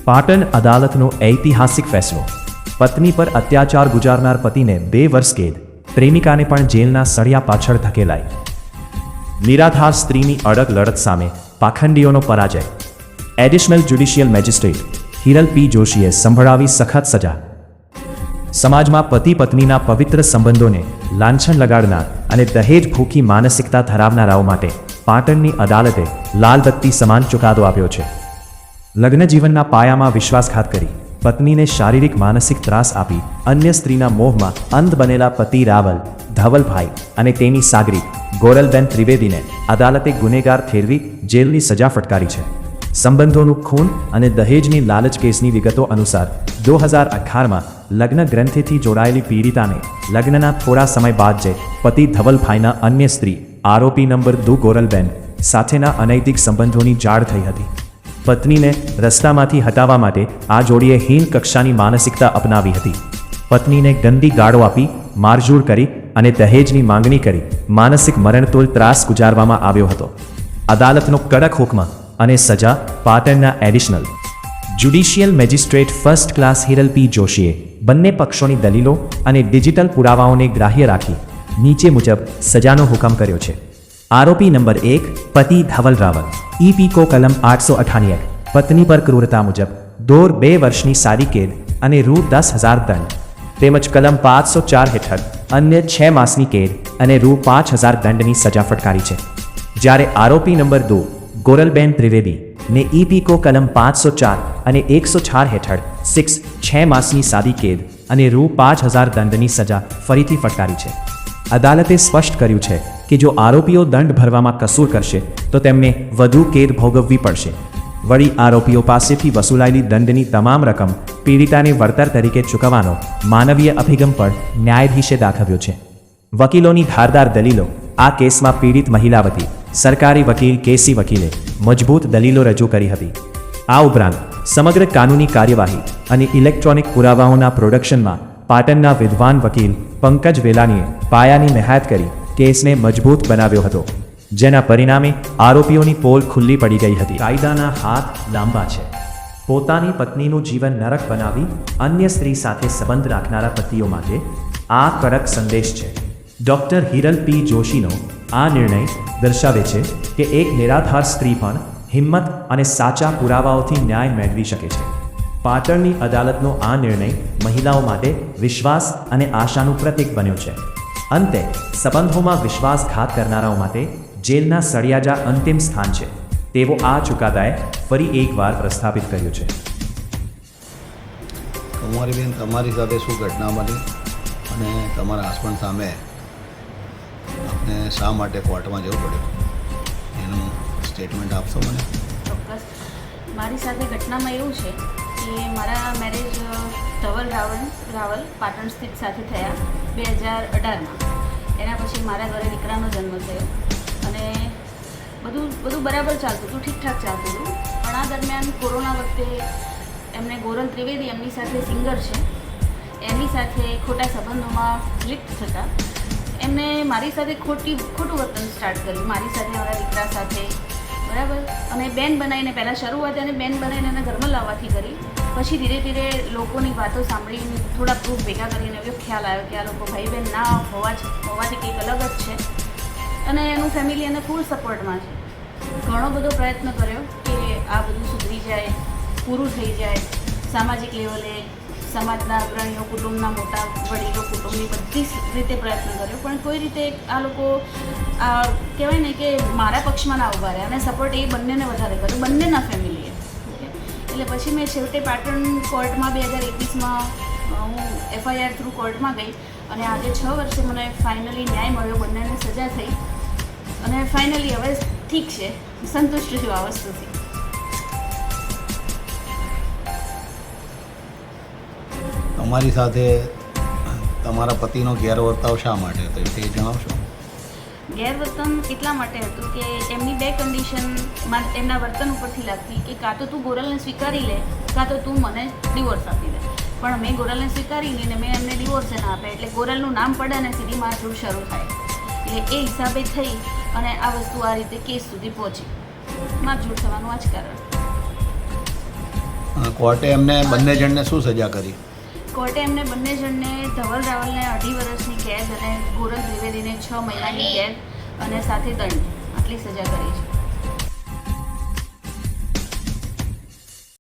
પાટણ અદાલતનો ઐતિહાસિક ફેસલો. પત્ની પર અત્યાચાર ગુજારનાર પતિને 2 વર્ષ કેદ, પ્રેમિકાને પણ જેલના સળિયા પાછળ ધકેલાઈ. નિરાધાર સ્ત્રીની અડગ લડત સામે પાખંડીઓનો પરાજય. Additional judicial magistrate Hiral P જોશીએ સંભળાવી સખત સજા. સમાજમાં પતિ પત્નીના પવિત્ર સંબંધોને લાંછન લગાડનાર અને દહેજ ભૂખી માનસિકતા ધરાવનારાઓ માટે પાટણની અદાલતે લાલબત્તી સમાન ચુકાદો આપ્યો છે. લગ્ન જીવનના પાયામાં વિશ્વાસઘાત કરી પત્નીને શારીરિક માનસિક ત્રાસ આપી અન્ય સ્ત્રીના મોહમાં અંધ બનેલા પતિ રાવલ ધવલભાઈ અને તેની સાગરી ગોરલબેન ત્રિવેદીને અદાલતે ગુનેગાર ઠેરવી જેલની સજા ફટકારી છે. સંબંધોનું ખૂન અને દહેજની લાલચ કેસની વિગતો અનુસાર 2018માં લગ્ન ગ્રંથિથી જોડાયેલી પીડિતાને લગ્નના થોડા સમય બાદ જ પતિ ધવલભાઈના અન્ય સ્ત્રી આરોપી નંબર 2 ગોરલબેન સાથેના અનૈતિક સંબંધોની જાળ થઈ હતી. પત્નીને રસ્તામાંથી હટાવવા માટે આ જોડીએ હીન કક્ષાની માનસિકતા અપનાવી હતી. પત્નીને ગંદી ગાળો આપી મારઝૂડ કરી અને દહેજની માંગણી કરી માનસિક મરણતોલ ત્રાસ ગુજારવામાં આવ્યો હતો. અદાલતનો કડક હુકમ અને સજા. પાટણના additional judicial magistrate first class Hiral P જોશીએ બંને પક્ષોની દલીલો અને ડિજિટલ પુરાવાઓને ગ્રાહ્ય રાખી નીચે મુજબ સજાનો હુકમ કર્યો છે. આરોપી નંબર 1 પતિ ધવલ રાવલ ઈપીકો કલમ 898 પત્ની પર ક્રૂરતા મુજબ 2 વર્ષની સાદી કેદ અને રૂ 10,000 દંડ તેમજ કલમ 504 હેઠળ અન્ય 6 માસની કેદ અને રૂ 5,000 દંડની સજા ફટકારી છે. જ્યારે આરોપી નંબર 2 ગોરલબેન ત્રિવેદી ને ઈપીકો કલમ 504 અને 104 હેઠળ 6 માસની સાદી કેદ અને રૂ 5,000 દંડની સજા ફરીથી ફટકારી છે. અદાલતે સ્પષ્ટ કર્યું છે કે જો આરોપીઓ દંડ ભરવામાં કસૂર કરશે તો તેમને વધુ કેદ ભોગવવી પડશે. વળી આરોપીઓ પાસેથી વસૂલાયેલી દંડની તમામ રકમ પીડિતાને વળતર તરીકે ચૂકવવાનો માનવીય અભિગમ પણ ન્યાયાધીશે દાખવ્યો છે. વકીલોની ધારદાર દલીલો. આ કેસમાં પીડિત મહિલા વતી સરકારી વકીલ કેસી વકીલે મજબૂત દલીલો રજૂ કરી હતી. આ ઉપરાંત સમગ્ર કાનૂની કાર્યવાહી અને ઇલેક્ટ્રોનિક પુરાવાઓના પ્રોડક્શનમાં પાટણના વિદ્વાન વકીલ પંકજ વેલાણીએ પાયાની મહેનત કરી કેસને મજબૂત બનાવ્યો હતો, જેના પરિણામે આરોપીઓની પોલ ખુલ્લી પડી ગઈ હતી. કાયદાના હાથ લાંબા છે. પોતાની પત્નીનું જીવન નરક બનાવી અન્ય સ્ત્રી સાથે સંબંધ રાખનારા પતિઓ માટે આ કડક સંદેશ છે. ડોક્ટર હિરલ પી જોશીનો આ નિર્ણય દર્શાવે છે કે એક નિરાધાર સ્ત્રી પણ હિંમત અને સાચા પુરાવાઓથી ન્યાય મેળવી શકે છે. પાટણની અદાલતનો આ નિર્ણય મહિલાઓ માટે વિશ્વાસ અને આશાનું પ્રતીક બન્યો છે. અંતે સંબંધોમાં વિશ્વાસઘાત કરનારાઓ માટે જેલના સળિયાજા અંતિમ સ્થાન છે તેવો આ ચુકાદાએ ફરી એકવાર પ્રસ્થાપિત કર્યો છે. કુમારી બેન, તમારી સાથે શું ઘટના બની અને તમારા હસબન્ડ સામે આપને શા માટે કોર્ટમાં જવું પડ્યું એનું સ્ટેટમેન્ટ આપશો મને? ચોક્કસ. મારી સાથે ઘટનામાં એવું છે કે મારા મેરેજ ધવલ રાવલ પાટણ સ્થિત સાથે થયા 2018માં. એના પછી મારા ઘરે દીકરાનો જન્મ થયો અને બધું બરાબર ચાલતું હતું, ઠીકઠાક ચાલતું હતું. પણ આ દરમિયાન કોરોના વખતે એમને ગોરલ ત્રિવેદી, એમની સાથે સિંગર છે, એમની સાથે ખોટા સંબંધોમાં લિપ્ત થતા એમને મારી સાથે ખોટું વર્તન સ્ટાર્ટ કર્યું, મારી સાથે, મારા દીકરા સાથે, બરાબર. અને બેન બનાવીને પહેલાં શરૂઆત એને બેન બનાવીને એને ઘરમાં લાવવાથી કરી. પછી ધીરે ધીરે લોકોની વાતો સાંભળીને થોડા પ્રૂફ ભેગા કરીને એવો ખ્યાલ આવ્યો કે આ લોકો ભાઈ બહેન ના હોવાથી કંઈક અલગ જ છે. અને એનું ફેમિલી એને ફૂલ સપોર્ટમાં છે. ઘણો બધો પ્રયત્ન કર્યો કે આ બધું સુધરી જાય, પૂરું થઈ જાય. સામાજિક લેવલે સમાજના અગ્રણીઓ, કુટુંબના મોટા વડીલો, કુટુંબની બધી રીતે પ્રયત્ન કર્યો, પણ કોઈ રીતે આ લોકો કહેવાય ને કે મારા પક્ષમાં ના ઉભા રહ્યા અને સપોર્ટ એ બંનેને વધારે કર્યો, બંનેના ફેમિલીએ. એટલે પછી મેં છેવટે પાટણ કોર્ટમાં 2021માં હું FIR થ્રુ કોર્ટમાં ગઈ અને આજે 6 વર્ષે મને ફાઇનલી ન્યાય મળ્યો, બંનેને સજા થઈ અને ફાઇનલી હવે ઠીક છે, સંતુષ્ટ છું આ વસ્તુથી. તમારી સાથે તમારા પતિનો ગેરવર્તાવ શા માટે હતો તે જણાવશો? ગેરવર્તન એટલા માટે હતું કે એમની 2 કન્ડિશન એમના વર્તન ઉપરથી લાગતી કે કાં તો તું ગોરલને સ્વીકારી લે, કાં તો તું મને ડિવોર્સ આપી દે. પણ મેં ગોરલને સ્વીકારી લઈને મેં એમને ડિવોર્સ ના આપે એટલે ગોરલનું નામ પડે અને સીધી મારઝૂડ શરૂ થાય. એટલે એ હિસાબે થઈ અને આ વસ્તુ આ રીતે કેસ સુધી પહોંચી. મારઝૂડ થવાનું આ જ કારણ. કોર્ટે એમને બંને જણને શું સજા કરી? કોર્ટે એમને બંને જણને ધવલ રાવલને 2.5 વર્ષની કેદ અને ગોરલ દ્વિવેદીને 6 મહિનાની કેદ અને સાથે દંડ આટલી સજા કરી છે.